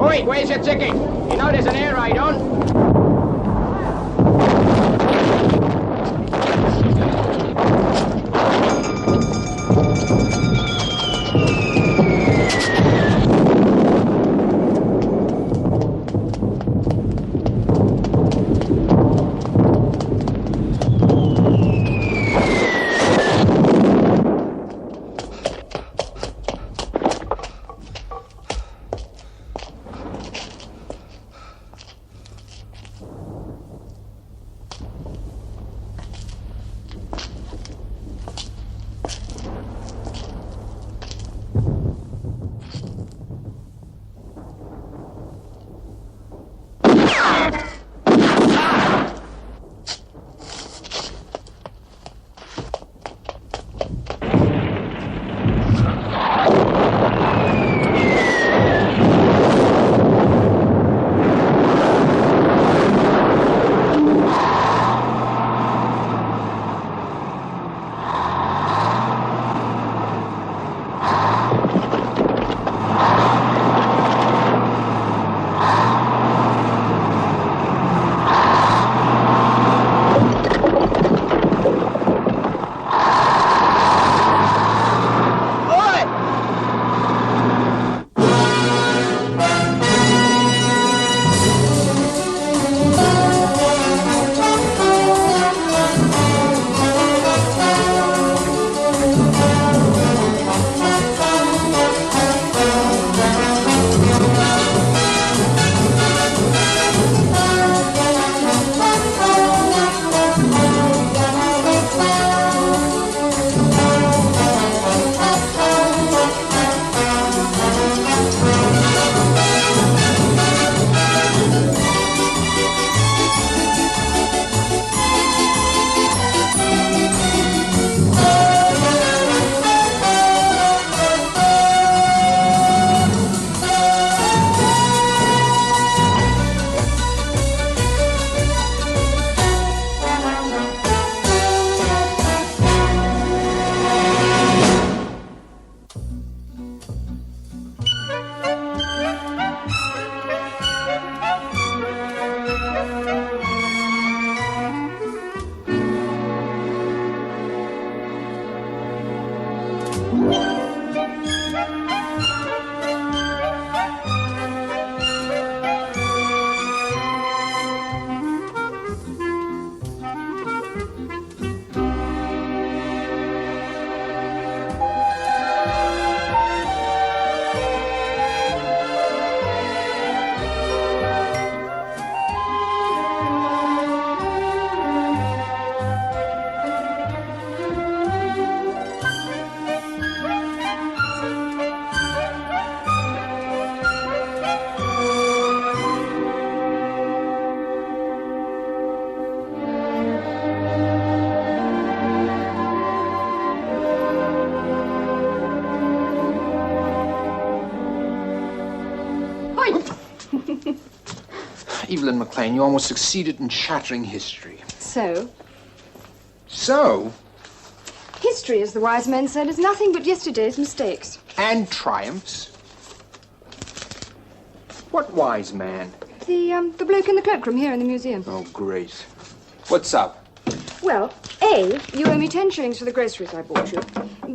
quick, where's your ticket? You know there's an air raid on. Evelyn McLean, you almost succeeded in shattering history. So? So? History, as the wise men said, is nothing but yesterday's mistakes. And triumphs. What wise man? The bloke in the cloakroom here in the museum. Oh, great. What's up? Well, A, you owe me 10 shillings for the groceries I bought you.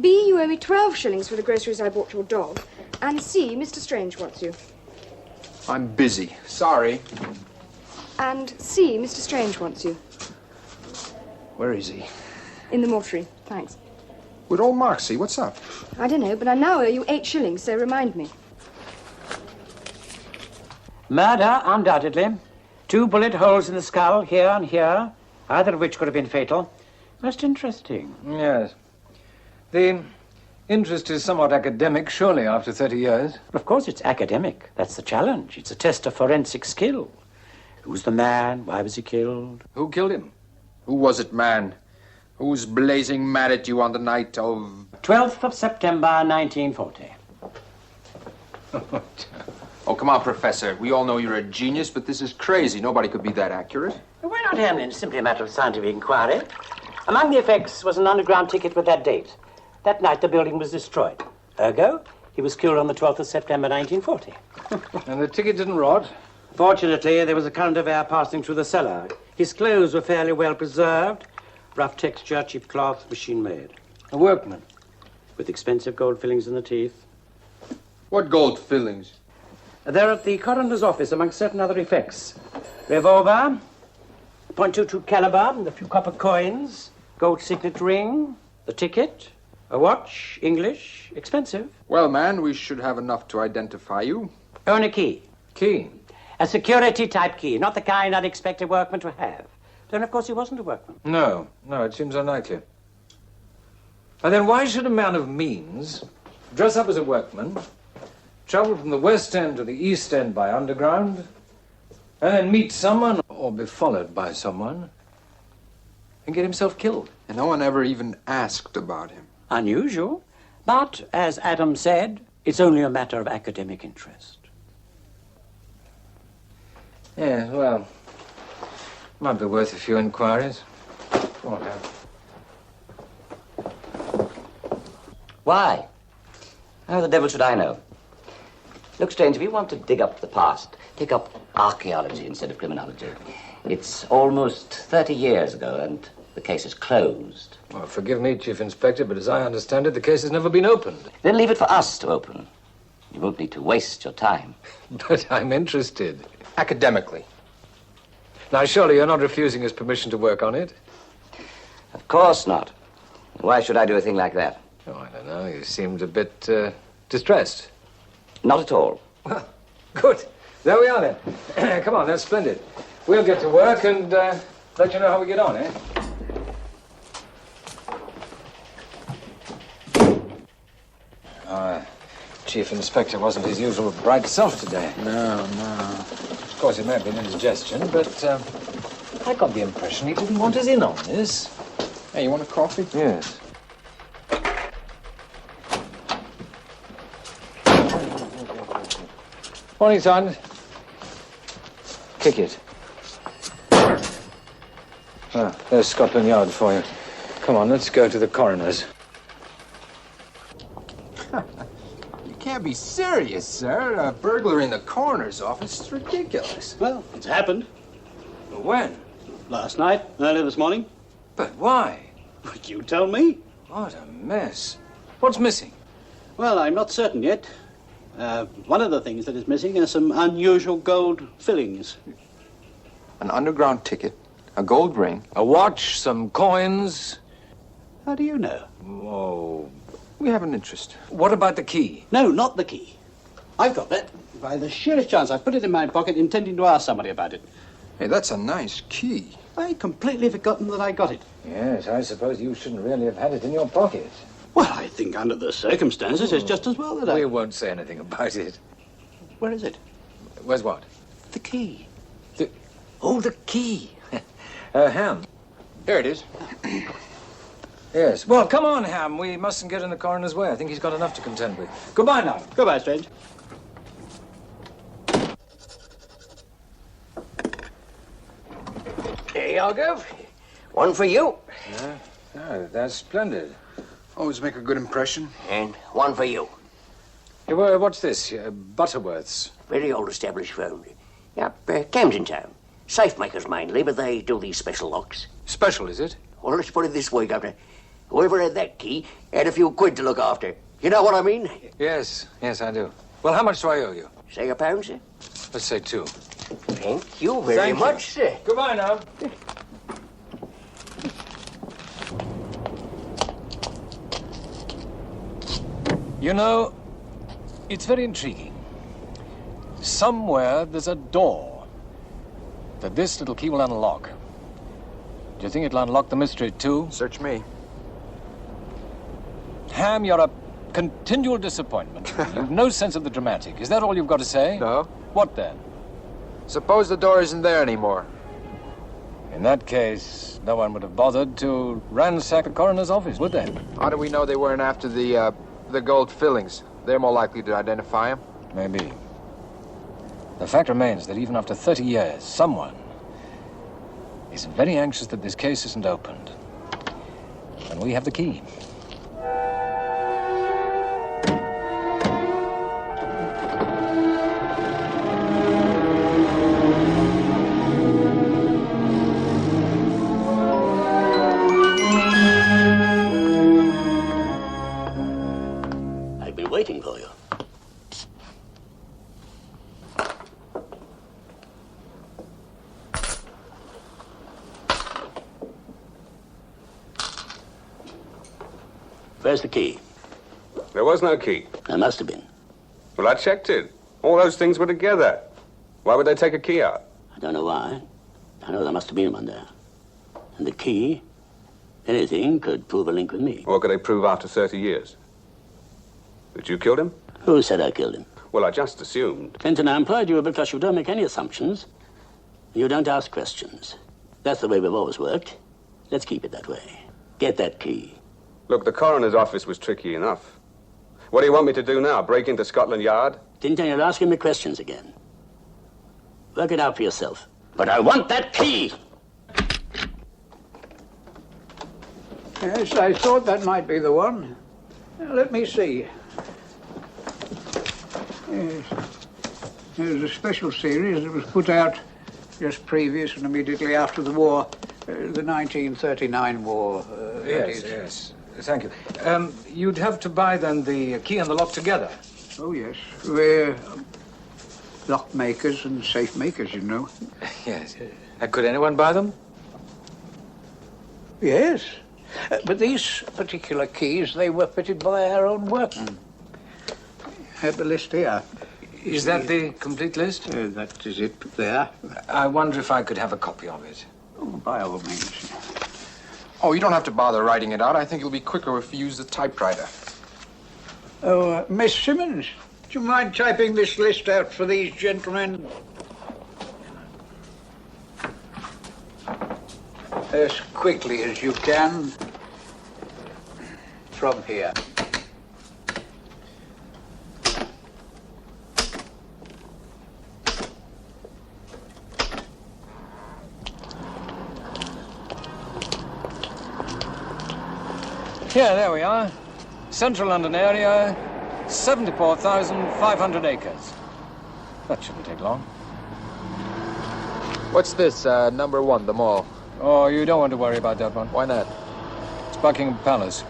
B, you owe me 12 shillings for the groceries I bought your dog. And C, Mr. Strange wants you. I'm busy. Sorry. And C, Mr. Strange wants you. Where is he? In the mortuary. Thanks. With old Marksy, what's up? I don't know, but I now owe you 8 shillings, so remind me. Murder, undoubtedly. 2 bullet holes in the skull, here and here, either of which could have been fatal. Most interesting. Yes. The interest is somewhat academic, surely, after 30 years. Of course it's academic. That's the challenge. It's a test of forensic skill. Who's the man? Why was he killed? Who killed him? Who was it, man? Who was blazing mad at you on the night of... 12th of September, 1940. Oh, come on, Professor. We all know you're a genius, but this is crazy. Nobody could be that accurate. Why not, Hamlin? It's simply a matter of scientific inquiry. Among the effects was an underground ticket with that date. That night, the building was destroyed. Ergo, he was killed on the 12th of September, 1940. And the ticket didn't rot? Fortunately, there was a current of air passing through the cellar. His clothes were fairly well preserved. Rough texture, cheap cloth, machine-made. A workman. With expensive gold fillings in the teeth. What gold fillings? They're at the coroner's office, amongst certain other effects. Revolver, .22 caliber, a few copper coins, gold signet ring, the ticket, a watch, English, expensive. Well, man, we should have enough to identify you. Own a key. Key? A security-type key, not the kind I'd expect a workman to have. Then, of course, he wasn't a workman. No, it seems unlikely. And then why should a man of means dress up as a workman, travel from the West End to the East End by underground, and then meet someone, or be followed by someone, and get himself killed? And no one ever even asked about him. Unusual. But, as Adam said, it's only a matter of academic interest. Yeah, well, might be worth a few inquiries. Go on, Ham. Why? How the devil should I know? Look, Strange, if you want to dig up the past, take up archaeology instead of criminology. It's almost 30 years ago, and the case is closed. Well, forgive me, Chief Inspector, but as I understand it, the case has never been opened. Then leave it for us to open. You won't need to waste your time. But I'm interested. Academically. Now, surely you're not refusing us permission to work on it? Of course not. Why should I do a thing like that? Oh, I don't know. You seemed a bit distressed. Not at all. Well, good. There we are, then. Come on, that's splendid. We'll get to work and let you know how we get on, eh? Chief Inspector wasn't his usual bright self today. No. Of course, it may have been indigestion, but I got the impression he didn't want us in on this. Hey, you want a coffee? Yes. Morning, son. Kick it. Ah, there's Scotland Yard for you. Come on, let's go to the coroner's. You can't be serious, sir. A burglar in the coroner's office is ridiculous. Well, it's happened. When? Last night, early this morning. But why? But you tell me. What a mess. What's missing? Well, I'm not certain yet. One of the things that is missing are some unusual gold fillings. An underground ticket, a gold ring. A watch, some coins. How do you know? Oh. We have an interest. What about the key? No, not the key. I've got that. By the sheerest chance, I put it in my pocket intending to ask somebody about it. Hey, that's a nice key. I'd completely forgotten that I got it. Yes, I suppose you shouldn't really have had it in your pocket. Well, I think under the circumstances, it's just as well that I... We won't say anything about it. Where is it? Where's what? The key. Oh, the key. Ham. Here it is. Yes. Well, come on, Ham. We mustn't get in the coroner's way. I think he's got enough to contend with. Goodbye now. Goodbye, Strange. There you go. One for you. Oh, that's splendid. Always make a good impression. And one for you. Hey, what's this? Butterworth's. Very old established firm. Yep, Camden Town. Safe makers mainly, but they do these special locks. Special, is it? Well, let's put it this way, Governor. Whoever had that key had a few quid to look after. You know what I mean? Yes, I do. Well, how much do I owe you? Say a pound, sir. Let's say 2. Thank you very Thank you. much, sir. Goodbye now. You know, it's very intriguing. Somewhere there's a door that this little key will unlock. Do you think it'll unlock the mystery too? Search me. Ham, you're a continual disappointment. You've no sense of the dramatic. Is that all you've got to say? No. What then? Suppose the door isn't there anymore. In that case, no one would have bothered to ransack the coroner's office, would they? How do we know they weren't after the gold fillings? They're more likely to identify him. Maybe. The fact remains that even after 30 years, someone is very anxious that this case isn't opened. And we have the key. be waiting for you. Where's the key? There was no key. There must have been. Well, I checked it. All those things were together. Why would they take a key out? I don't know why. I know there must have been one there. And the key, anything could prove a link with me. What could they prove after 30 years? That you killed him? Who said I killed him? Well, I just assumed. Clinton, I employed you because you don't make any assumptions. You don't ask questions. That's the way we've always worked. Let's keep it that way. Get that key. Look, the coroner's office was tricky enough. What do you want me to do now? Break into Scotland Yard? Clinton, you're asking me questions again. Work it out for yourself. But I want that key! Yes, I thought that might be the one. Let me see. Yes. There's a special series that was put out just previous and immediately after the war, the 1939 war. Yes. Thank you. You'd have to buy, then, the key and the lock together. Oh, yes. We're lock makers and safe makers, you know. Yes. Could anyone buy them? Yes. But these particular keys, they were fitted by our own workmen. I have the list here. Is that the complete list? That is it there. I wonder if I could have a copy of it. Oh, by all means. Oh, you don't have to bother writing it out. I think it'll be quicker if you use the typewriter. Oh, Miss Simmons, do you mind typing this list out for these gentlemen? As quickly as you can. From here. Here, there we are. Central London area, 74,500 acres. That shouldn't take long. What's this, number 1, the mall? Oh, you don't want to worry about that one. Why not? It's Buckingham Palace.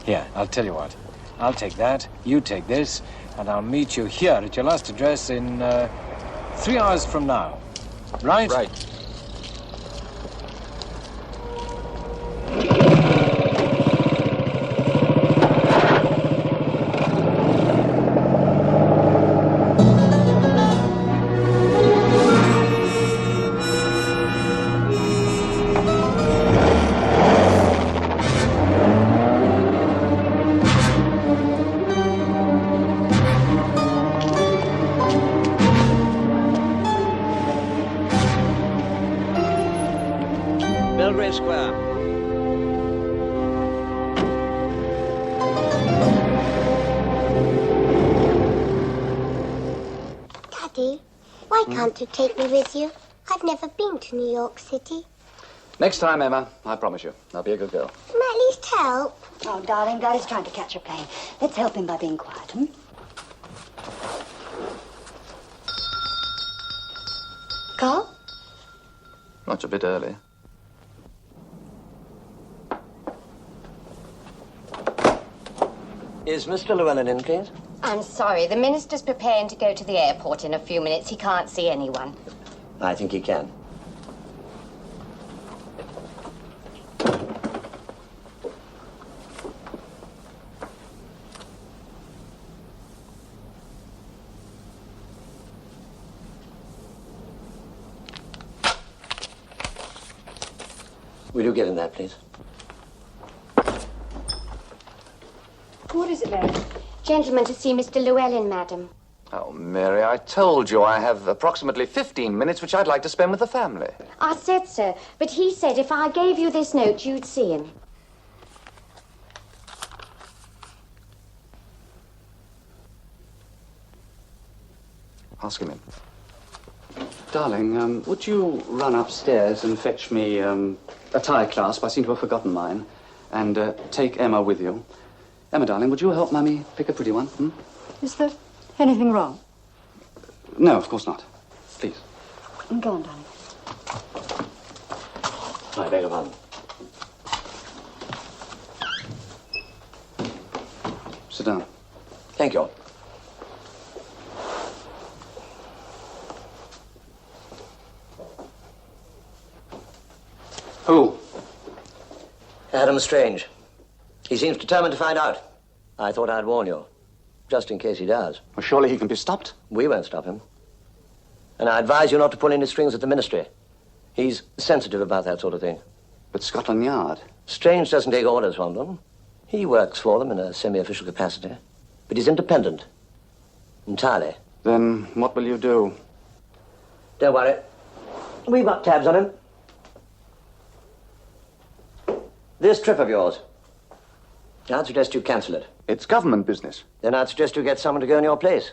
Here, I'll tell you what. I'll take that, you take this, and I'll meet you here at your last address in 3 hours from now. Right? Right. Belgrave Square. Daddy, why can't you take me with you? I've never been to New York City. Next time, Emma, I promise you. I'll be a good girl. Can I at least help? Oh, darling, Daddy's trying to catch a plane. Let's help him by being quiet, hmm? Carl? Much a bit early. Is Mr. Llewellyn in, please? I'm sorry. The minister's preparing to go to the airport in a few minutes. He can't see anyone. I think he can. Will you get in there, please? What is it, Mary? Gentleman to see Mr. Llewellyn, madam. Oh, Mary, I told you I have approximately 15 minutes which I'd like to spend with the family. I said so, but he said if I gave you this note, you'd see him. Ask him in. Darling, would you run upstairs and fetch me a Thai clasp? I seem to have forgotten mine. And take Emma with you. Emma, darling, would you help Mummy pick a pretty one? Hmm? Is there anything wrong? No, of course not. Please. Go on, darling. I beg your pardon. Sit down. Thank you. Who? Adam Strange. He seems determined to find out. I thought I'd warn you, just in case he does. Well, surely he can be stopped. We won't stop him. And I advise you not to pull any strings at the ministry. He's sensitive about that sort of thing. But Scotland Yard? Strange doesn't take orders from them. He works for them in a semi-official capacity. But he's independent. Entirely. Then what will you do? Don't worry. We've got tabs on him. This trip of yours, I'd suggest you cancel it. It's government business. Then I'd suggest you get someone to go in your place.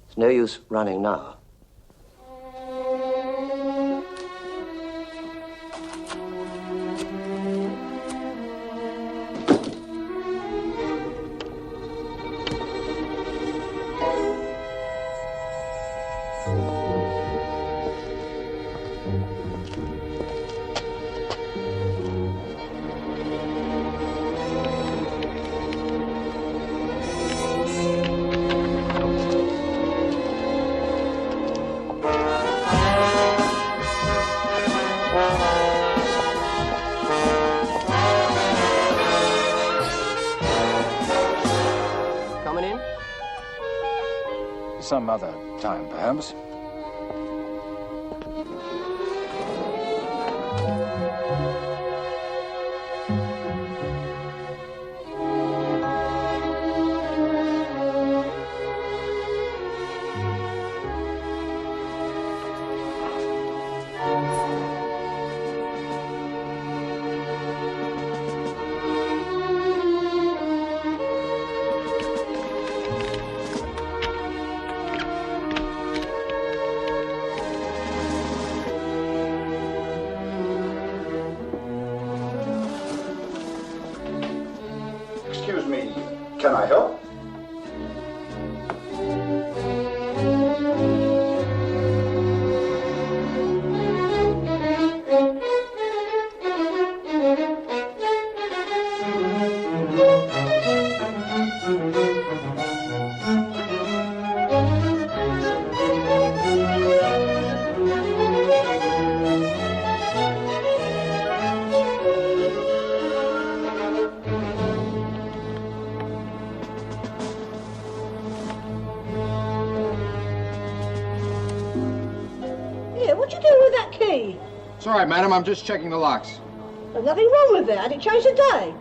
It's no use running now. Some other time, perhaps. Excuse me, can I help? What you doing with that key? It's all right, madam. I'm just checking the locks. There's nothing wrong with it. Had it changed today?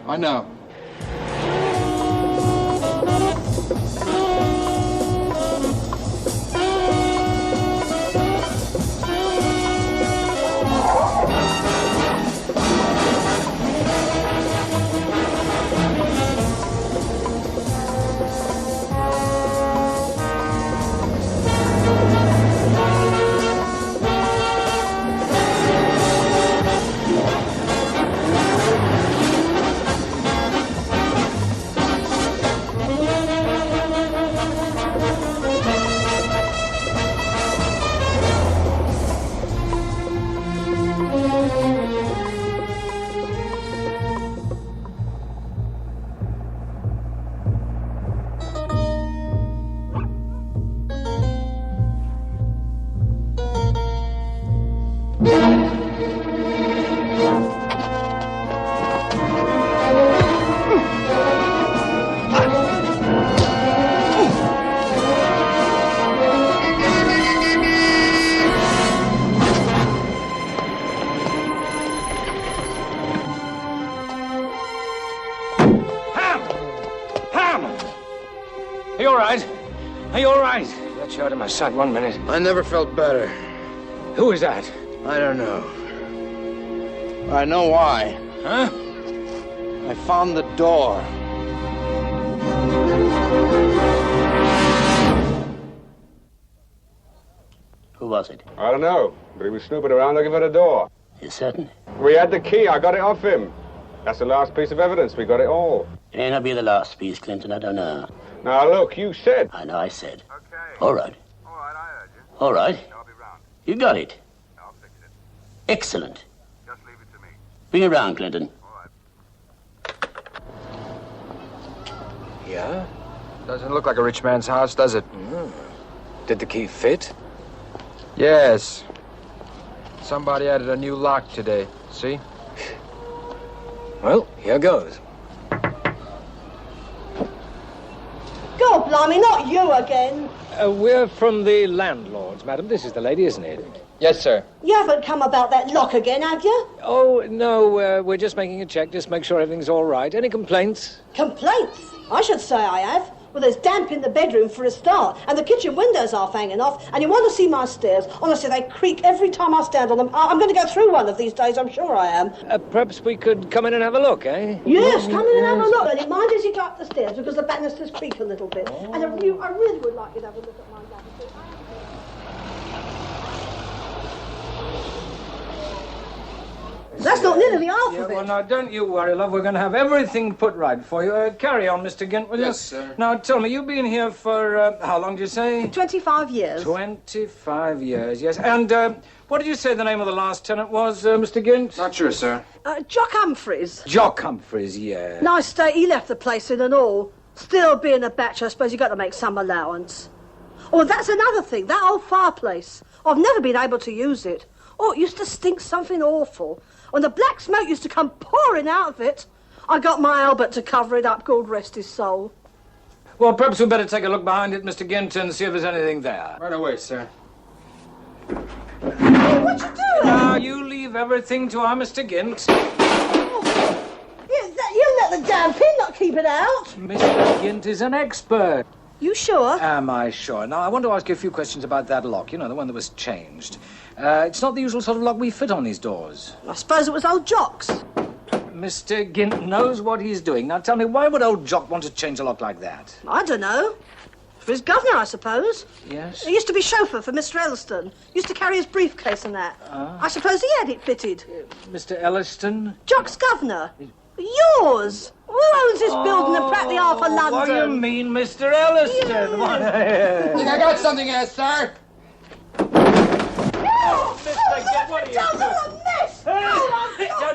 I know. Are you all right? Are you all right? Let you out of my sight 1 minute. I never felt better. Who is that? I don't know. I know why. Huh? I found the door. Who was it? I don't know, but he was snooping around looking for the door. You're certain? We had the key. I got it off him. That's the last piece of evidence. We got it all. It may not be the last piece, Clinton. I don't know. Now, look, you said. I know I said. Okay. All right. All right, I heard you. All right. I'll be round. You got it. I'll fix it. Excellent. Just leave it to me. Bring it round, Clinton. All right. Yeah? Doesn't look like a rich man's house, does it? Did the key fit? Yes. Somebody added a new lock today. See? Well, here goes. God blimey, not you again. We're from the landlords, madam. This is the lady, isn't it? Yes, sir. You haven't come about that lock again, have you? Oh, no, we're just making a check, just make sure everything's all right. Any complaints? Complaints? I should say I have. Well, there's damp in the bedroom for a start, and the kitchen windows are hanging off, and you want to see my stairs. Honestly, they creak every time I stand on them. I'm going to go through one of these days, I'm sure I am. Perhaps we could come in and have a look, eh? Yes, come in and have a look. And mind as you go up the stairs, because the banisters creak a little bit. And I really would like you to have a look at my banisters. That's not nearly half of it. Well, now, don't you worry, love. We're going to have everything put right for you. Carry on, Mr. Gint, will you? Yes, sir. Now, tell me, you've been here for, how long did you say? 25 years. 25 years, yes. And, what did you say the name of the last tenant was, Mr. Gint? Not sure, sir. Jock Humphreys. Jock Humphreys, yeah. Nice state he left the place in and all. Still being a bachelor, I suppose you've got to make some allowance. Oh, that's another thing, that old fireplace. I've never been able to use it. Oh, it used to stink something awful. When the black smoke used to come pouring out of it, I got my Albert to cover it up, God rest his soul. Well, perhaps we'd better take a look behind it, Mr. Gint, and see if there's anything there. Right away, sir. Hey, what you doing? Now, you leave everything to our Mr. Gint. You let the damn pin not keep it out. Mr. Gint is an expert. You sure? Am I sure? Now, I want to ask you a few questions about that lock, you know, the one that was changed. It's not the usual sort of lock we fit on these doors. I suppose it was old Jock's. Mr. Gint knows what he's doing. Now, tell me, why would old Jock want to change a lock like that? I don't know. For his governor, I suppose. Yes? He used to be chauffeur for Mr. Elliston. Used to carry his briefcase and that. I suppose he had it fitted. Mr. Elliston? Jock's governor. Yours. Who owns this building and practically half of London? What do you mean, Mr. Elliston? Yeah. Think I got something here, sir? Mr. Gint, what are you doing?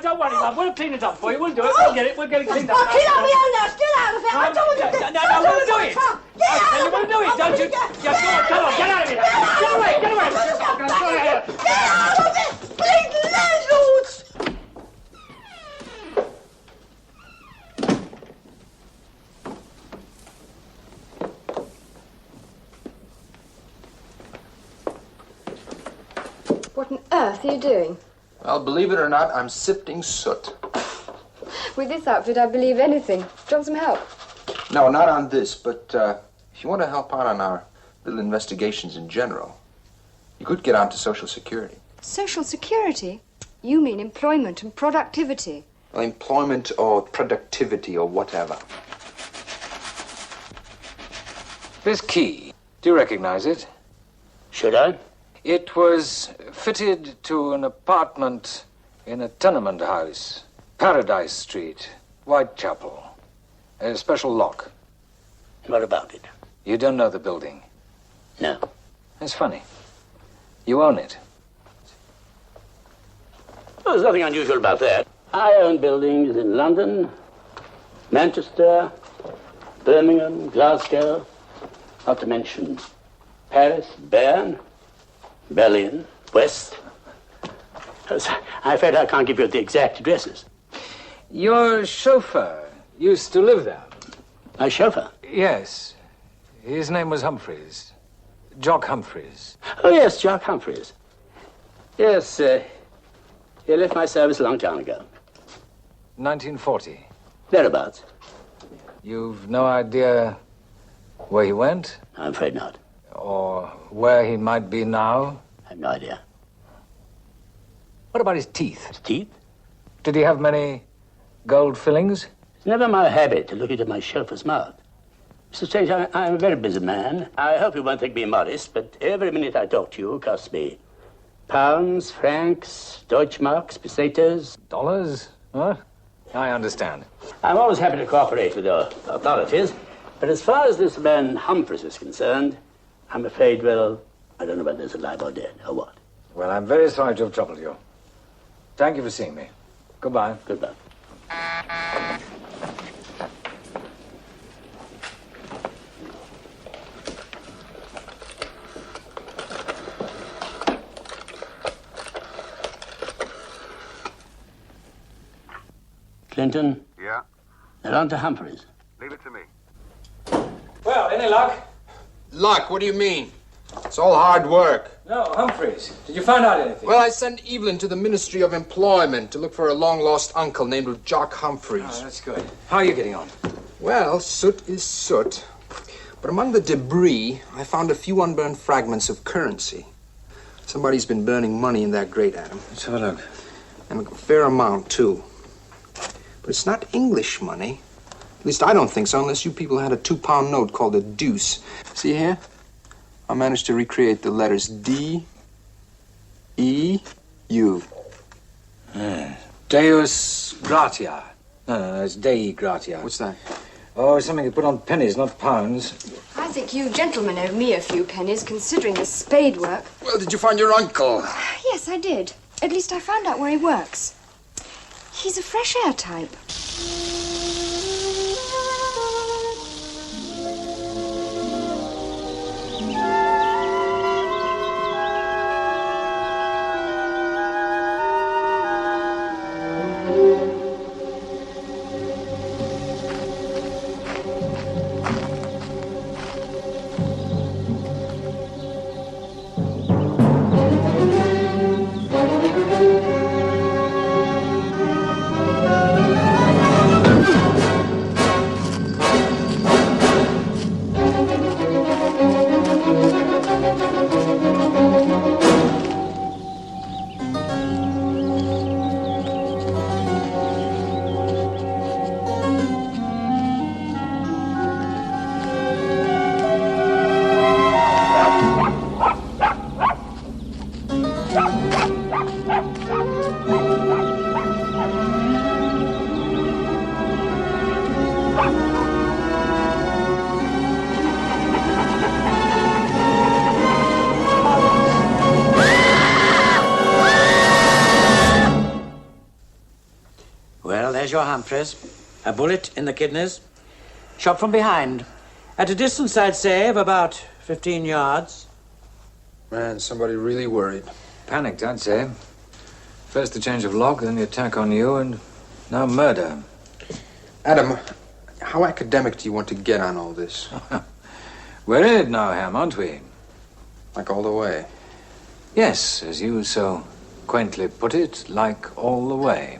Don't worry, love. We'll clean it up for you. We'll do it. We'll get it. We'll get it cleaned up. I'll clean up my own now. Still out of it. I don't want to. No, we'll do it. We'll do it, don't you? Yeah, come on, get out of here. Get away, get away. Get out of it. Please, landlords. What on earth are you doing? Well, believe it or not, I'm sifting soot. With this outfit, I believe anything. Do you want some help? No, not on this, but if you want to help out on our little investigations in general, you could get onto Social Security. Social Security? You mean employment and productivity. Well, employment or productivity or whatever. This key, do you recognize it? Should I? It was fitted to an apartment in a tenement house, Paradise Street, Whitechapel. A special lock. What about it? You don't know the building? No. It's funny. You own it. Well, there's nothing unusual about that. I own buildings in London, Manchester, Birmingham, Glasgow, not to mention Paris, Bern, Berlin, West. I'm afraid I can't give you the exact addresses. Your chauffeur used to live there. My chauffeur? Yes. His name was Humphreys. Jock Humphreys. Oh, yes, Jock Humphreys. Yes, he left my service a long time ago. 1940. Thereabouts. You've no idea where he went? I'm afraid not. Or where he might be now? I have no idea. What about his teeth? His teeth? Did he have many gold fillings? It's never my habit to look into my chauffeur's mouth. Mr. Strange, I'm a very busy man. I hope you won't think me modest, but every minute I talk to you costs me pounds, francs, Deutschmarks, pesetas. Dollars? Huh? I understand. I'm always happy to cooperate with the authorities, but as far as this man Humphreys is concerned, I'm afraid, well, I don't know whether he's alive or dead, or what. Well, I'm very sorry to have troubled you. Thank you for seeing me. Goodbye. Goodbye. Clinton? Yeah? They're on to Humphreys. Leave it to me. Well, any luck? Luck? What do you mean? It's all hard work. No, Humphreys. Did you find out anything? Well, I sent Evelyn to the Ministry of Employment to look for a long-lost uncle named Jock Humphreys. Oh, that's good. How are you getting on? Well, soot is soot. But among the debris, I found a few unburned fragments of currency. Somebody's been burning money in that grate, Adam. Let's have a look. And a fair amount, too. But it's not English money. At least I don't think so, unless you people had a £2 note called a deuce. See here? I managed to recreate the letters D, E, U. Deus gratia. No, it's Dei gratia. What's that? Oh, it's something you put on pennies, not pounds. I think you gentlemen owe me a few pennies, considering the spade work. Well, did you find your uncle? Yes, I did. At least I found out where he works. He's a fresh air type. Well, there's your Humphreys. A bullet in the kidneys. Shot from behind. At a distance, I'd say, of about 15 yards. Man, somebody really worried. Panicked, I'd say. First the change of lock, then the attack on you, and now murder. Adam, how academic do you want to get on all this? We're in it now, Ham, aren't we? Like all the way? Yes, as you so quaintly put it, like all the way.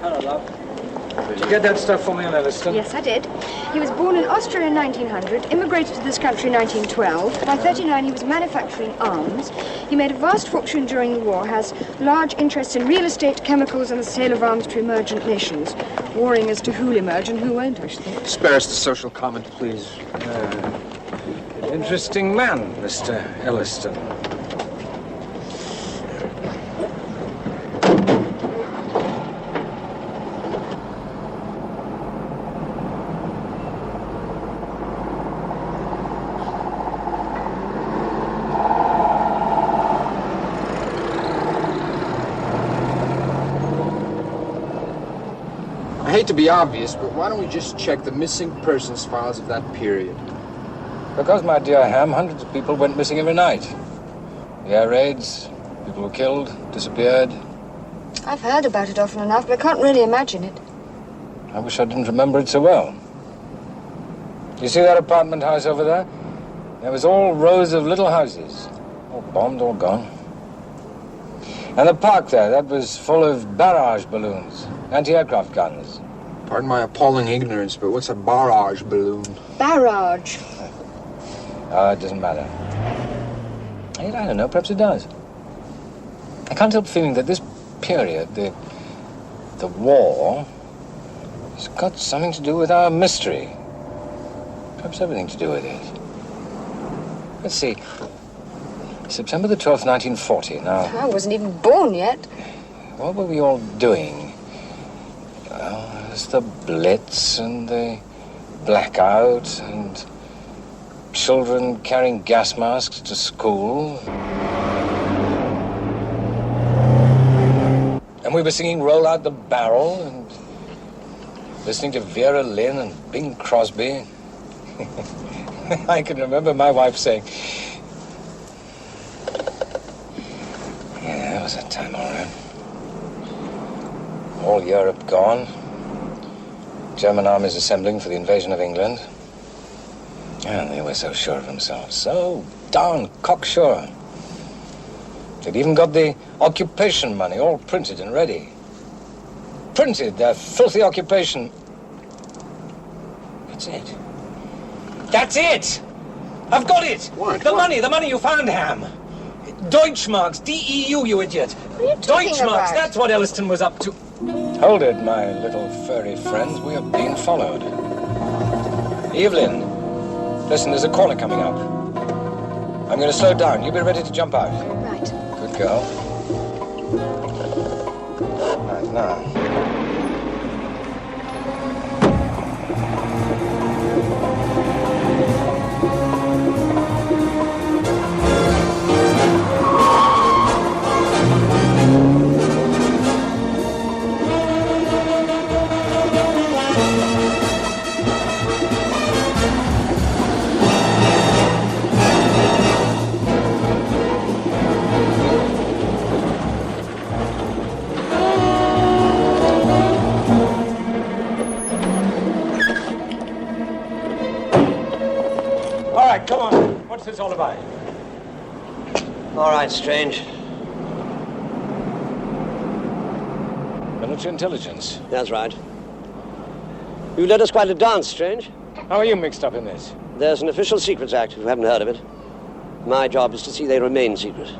Hello, love. Did you get that stuff for me on Elliston? Yes, I did. He was born in Austria in 1900, immigrated to this country in 1912. By 39, he was manufacturing arms. He made a vast fortune during the war, has large interests in real estate, chemicals, and the sale of arms to emergent nations. Warring as to who'll emerge and who won't, I should think. Spare us the social comment, please. Interesting man, Mr. Elliston. I hate to be obvious, but why don't we just check the missing persons files of that period? Because, my dear Ham, hundreds of people went missing every night. The air raids, people were killed, disappeared. I've heard about it often enough, but I can't really imagine it. I wish I didn't remember it so well. You see that apartment house over there? There was all rows of little houses. All bombed, all gone. And the park there, that was full of barrage balloons, anti-aircraft guns. Pardon my appalling ignorance, but what's a barrage balloon? Barrage. It doesn't matter. I don't know, perhaps it does. I can't help feeling that this period, the war, has got something to do with our mystery. Perhaps everything to do with it. Let's see. September the 12th, 1940. Now, I wasn't even born yet. what were we all doing? Well, there's the Blitz and the blackout and children carrying gas masks to school. And we were singing Roll Out the Barrel and listening to Vera Lynn and Bing Crosby. I can remember my wife saying, yeah, that was a time, all right. All Europe gone. German armies assembling for the invasion of England. And they were so sure of themselves. So darn cocksure. They'd even got the occupation money all printed and ready. Printed their filthy occupation. That's it. That's it! I've got it! What? The money you found, Ham. Deutschmarks, D-E-U, you idiot. What are you talking Deutschmarks, about? that's what Elliston was up to. Hold it, my little furry friends. We are being followed. Evelyn, listen, there's a caller coming up. I'm going to slow down. You be ready to jump out. Right. Good girl. Right, now. All right, come on. What's this all about? All right, Strange. Military intelligence. That's right. You led us quite a dance, Strange. How are you mixed up in this? There's an official secrets act, if you haven't heard of it. My job is to see they remain secret.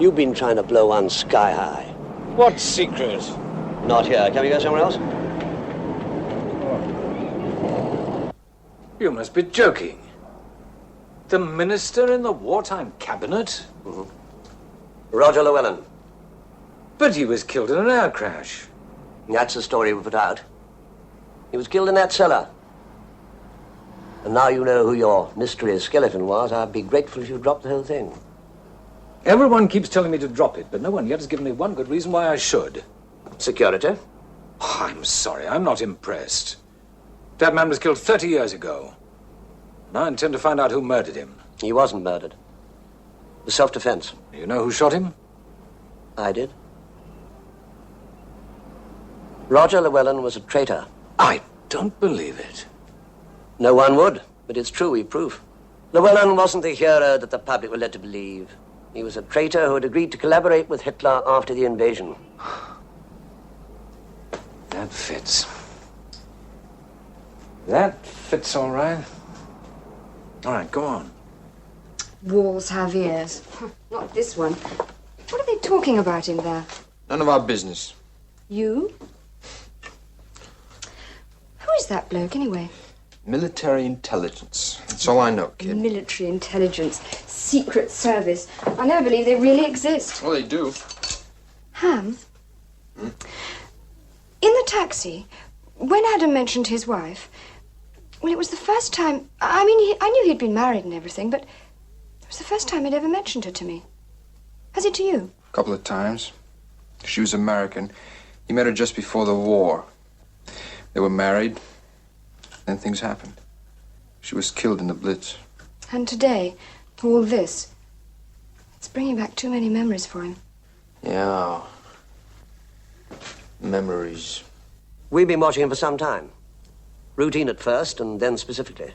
You've been trying to blow one sky high. What secret? Not here. Can we go somewhere else? You must be joking. The minister in the wartime cabinet? Mm-hmm. Roger Llewellyn. But he was killed in an air crash. That's the story we put out. He was killed in that cellar. And now you know who your mystery skeleton was. I'd be grateful if you dropped the whole thing. Everyone keeps telling me to drop it, but no one yet has given me one good reason why I should. Security? Oh, I'm sorry, I'm not impressed. That man was killed 30 years ago. And I intend to find out who murdered him. He wasn't murdered. It was self-defense. You know who shot him? I did. Roger Llewellyn was a traitor. I don't believe it. No one would, but it's true, we've proof. Llewellyn wasn't the hero that the public were led to believe. He was a traitor who had agreed to collaborate with Hitler after the invasion. That fits. That fits all right. All right, go on. Walls have ears. Not this one. What are they talking about in there? None of our business. You? Who is that bloke, anyway? Military intelligence. That's all I know, kid. Military intelligence. Secret service. I never believe they really exist. Well, they do. Ham? In the taxi, when Adam mentioned his wife, well, it was the first time... I mean, I knew he'd been married and everything, but it was the first time he'd ever mentioned her to me. Has he to you? A couple of times. She was American. He met her just before the war. They were married. Then things happened. She was killed in the Blitz. And today, all this, it's bringing back too many memories for him. Yeah. Memories. We've been watching him for some time. Routine at first, and then specifically.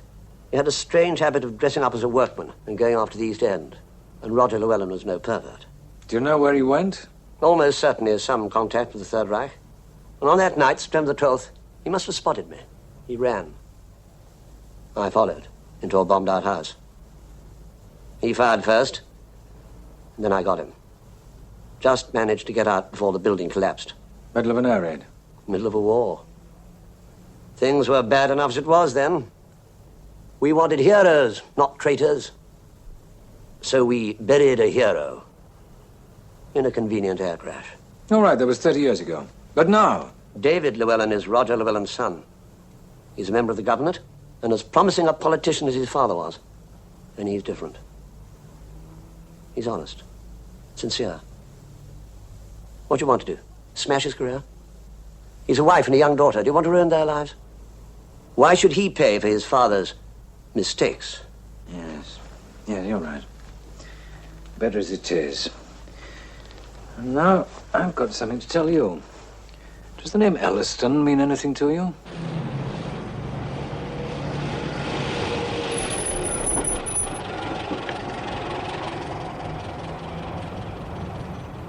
He had a strange habit of dressing up as a workman and going off to the East End. And Roger Llewellyn was no pervert. Do you know where he went? Almost certainly has some contact with the Third Reich. And on that night, September the 12th, he must have spotted me. He ran. I followed into a bombed-out house. He fired first, and then I got him. Just managed to get out before the building collapsed. Middle of an air raid? Middle of a war. Things were bad enough as it was then. We wanted heroes, not traitors. So we buried a hero in a convenient air crash. All right, that was 30 years ago. But now? David Llewellyn is Roger Llewellyn's son. He's a member of the government and as promising a politician as his father was. And he's different. He's honest, sincere. What do you want to do? Smash his career? He's a wife and a young daughter. Do you want to ruin their lives? Why should he pay for his father's mistakes? Yes. Yeah, you're right. Better as it is. And now I've got something to tell you. To Does the name Elliston mean anything to you?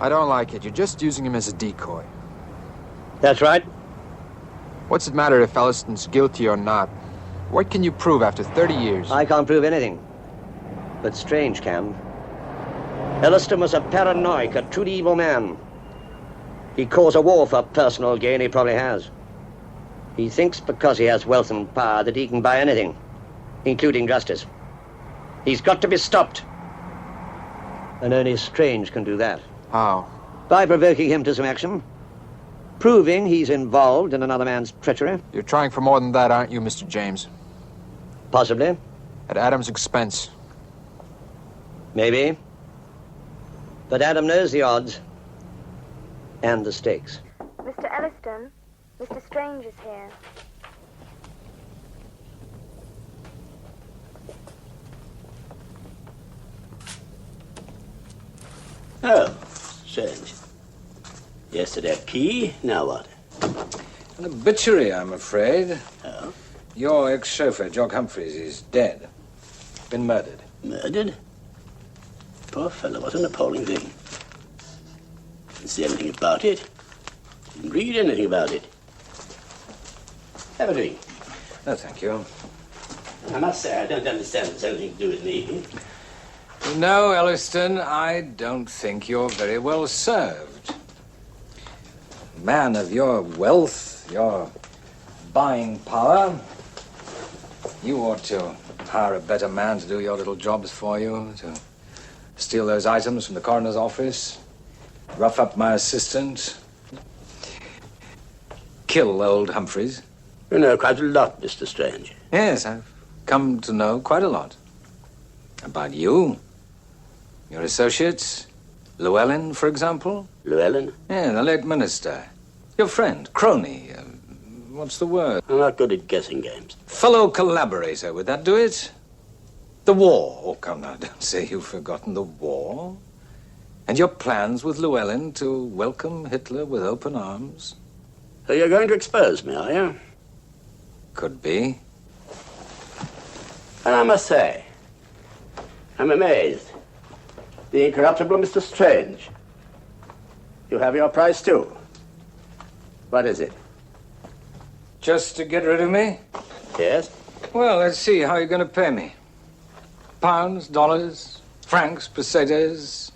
I don't like it. You're just using him as a decoy. That's right. What's it matter if Elliston's guilty or not? What can you prove after 30 years? I can't prove anything. But Strange can. Elliston was a paranoic, a truly evil man. He caused a war for personal gain, he probably has. He thinks because he has wealth and power that he can buy anything, including justice. He's got to be stopped. And only Strange can do that. How? By provoking him to some action. Proving he's involved in another man's treachery. You're trying for more than that, aren't you, Mr. James? Possibly. At Adam's expense. Maybe. But Adam knows the odds. And the stakes. Mr. Elliston, Mr. Strange is here. Oh, Strange. Yesterday key, now what? An obituary, I'm afraid. Oh? Your ex-chauffeur, Jock Humphreys, is dead. Been murdered. Murdered? Poor fellow, what an appalling thing. Didn't see anything about it. Didn't read anything about it. Have a drink. No, thank you. I must say, I don't understand it's anything to do with me. No, Elliston, I don't think you're very well served. A man of your wealth, your buying power, you ought to hire a better man to do your little jobs for you, to steal those items from the coroner's office, rough up my assistant, kill old Humphreys. You know quite a lot, Mr. Strange. Yes, I've come to know quite a lot. About you, your associates, Llewellyn, for example. Llewellyn? Yeah, the late minister. Your friend, crony, what's the word? I'm not good at guessing games. Fellow collaborator, would that do it? The war. Oh, come now, don't say you've forgotten the war. And your plans with Llewellyn to welcome Hitler with open arms. So you're going to expose me, are you? Could be. And I must say, I'm amazed. The incorruptible Mr. Strange. You have your price, too. What is it? Just to get rid of me? Yes. Well, let's see how you're going to pay me. Pounds, dollars, francs, pesetas,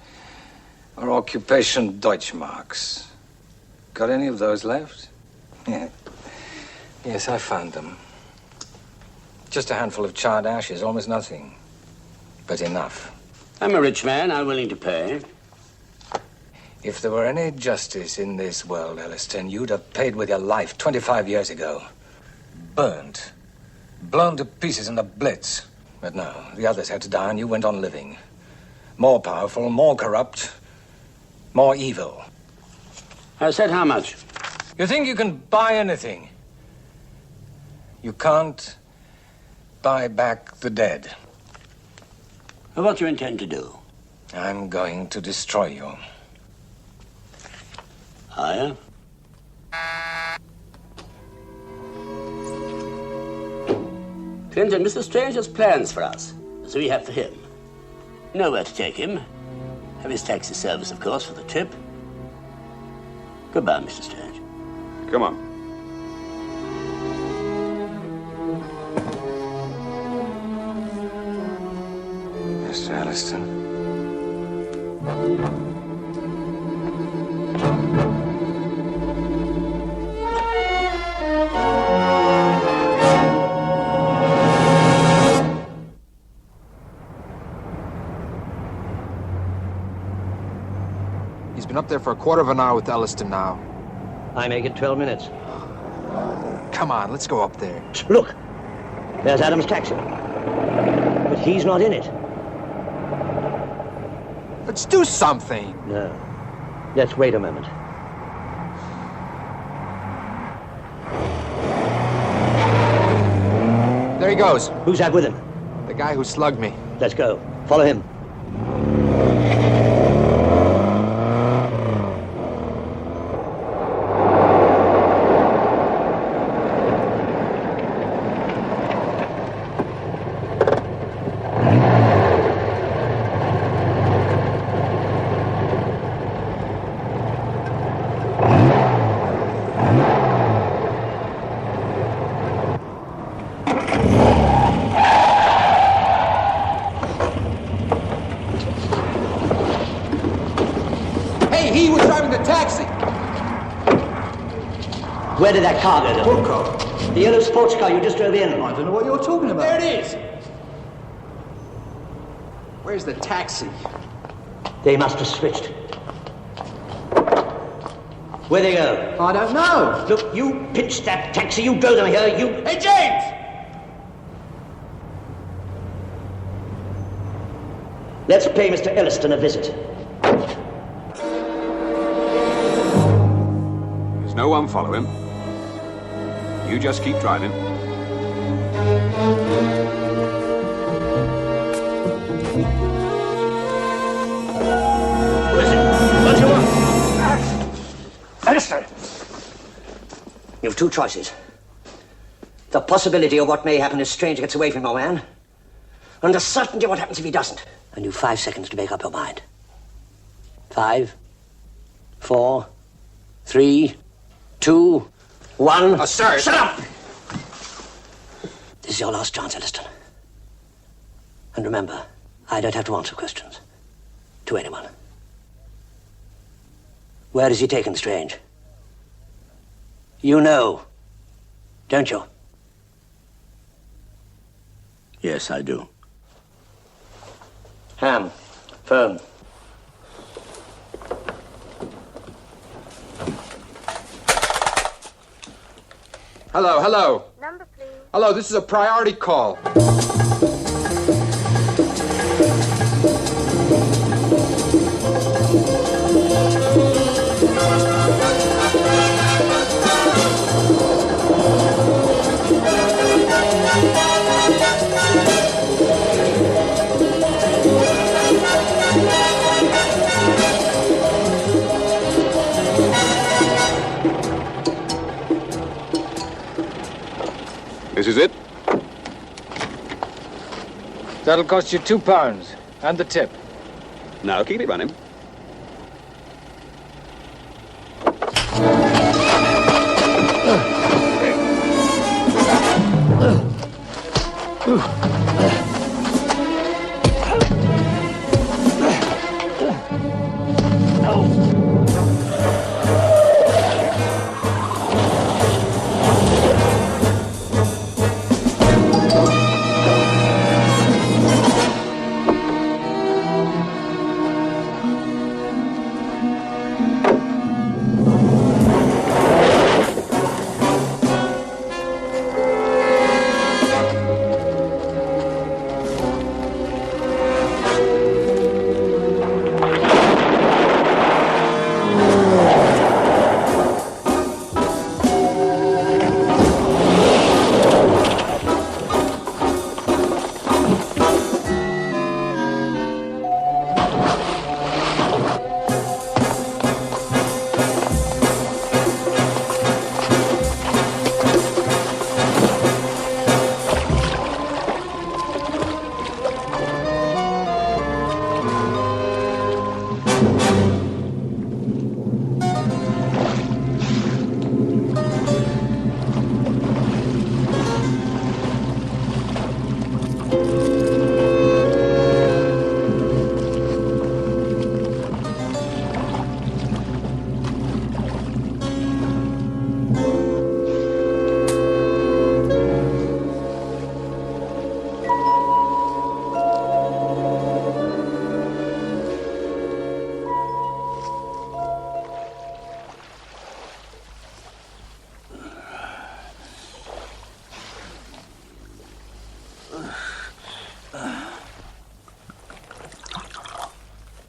or occupation Deutschmarks. Got any of those left? Yeah. Yes, I found them. Just a handful of charred ashes, almost nothing. But enough. I'm a rich man. I'm willing to pay. If there were any justice in this world, Elliston, you'd have paid with your life 25 years ago. Burnt. Blown to pieces in the Blitz. But no, the others had to die and you went on living. More powerful, more corrupt, more evil. I said how much? You think you can buy anything? You can't buy back the dead. What do you intend to do? I'm going to destroy you. Higher? Clinton, Mr. Strange has plans for us, as we have for him. Nowhere to take him. Have his taxi service, of course, for the trip. Goodbye, Mr. Strange. Come on. Mr. Elliston. He's been up there for a quarter of an hour with Elliston now. I make it 12 minutes. Come on, let's go up there. Look, there's Adam's taxi. But he's not in it. Let's do something. No. Let's wait a moment. There he goes. Who's that with him? The guy who slugged me. Let's go. Follow him. Where did that car go? What car? The yellow sports car you just drove in. I don't know what you're talking about. There it is. Where's the taxi? They must have switched. Where'd they go? I don't know. Look, you pitched that taxi, you drove them here, you... Hey, James! Let's pay Mr. Elliston a visit. There's no one follow him. You just keep driving. What is it? What do you want? Elliston! You've two choices. The possibility of what may happen if Strange gets away from your man, and the certainty of what happens if he doesn't. And you've 5 seconds to make up your mind. 5, 4, 3, 2, 1. Sir. Shut up! This is your last chance, Elliston. And remember, I don't have to answer questions to anyone. Where is he taken, Strange? You know, don't you? Yes, I do. Ham, phone. Hello, hello. Number, please. Hello, this is a priority call. This is it? That'll cost you £2 and the tip. No, keep it running.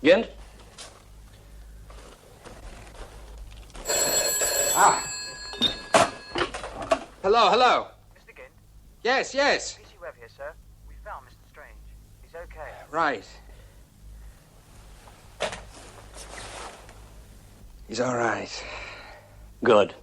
Gent? Hello, hello. Mr. Gint? Yes, yes. PC Webb here, sir. We found Mr. Strange. He's okay. Right. He's all right. Good.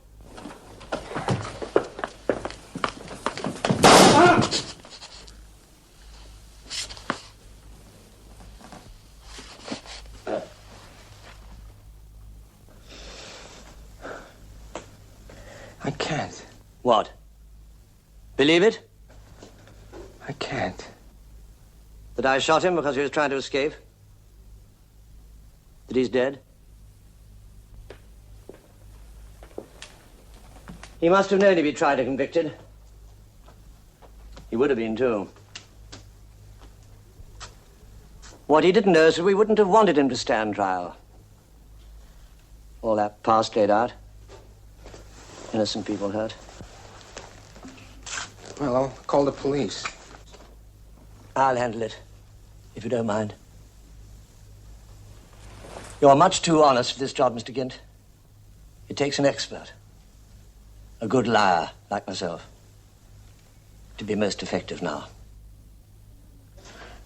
I can't. What? Believe it? I can't. That I shot him because he was trying to escape? That he's dead? He must have known he'd be tried and convicted. He would have been, too. What he didn't know is that we wouldn't have wanted him to stand trial. All that past laid out. Innocent people hurt. Well, I'll call the police. I'll handle it, if you don't mind. You're much too honest for this job, Mr. Gint. It takes an expert, a good liar like myself, to be most effective now.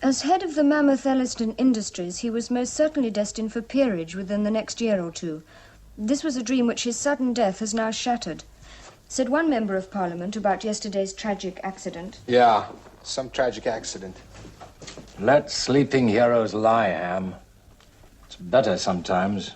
As head of the Mammoth Elliston Industries, he was most certainly destined for peerage within the next year or two. This was a dream which his sudden death has now shattered. Said one member of Parliament about yesterday's tragic accident. Yeah, some tragic accident. Let sleeping heroes lie, Ham. It's better sometimes.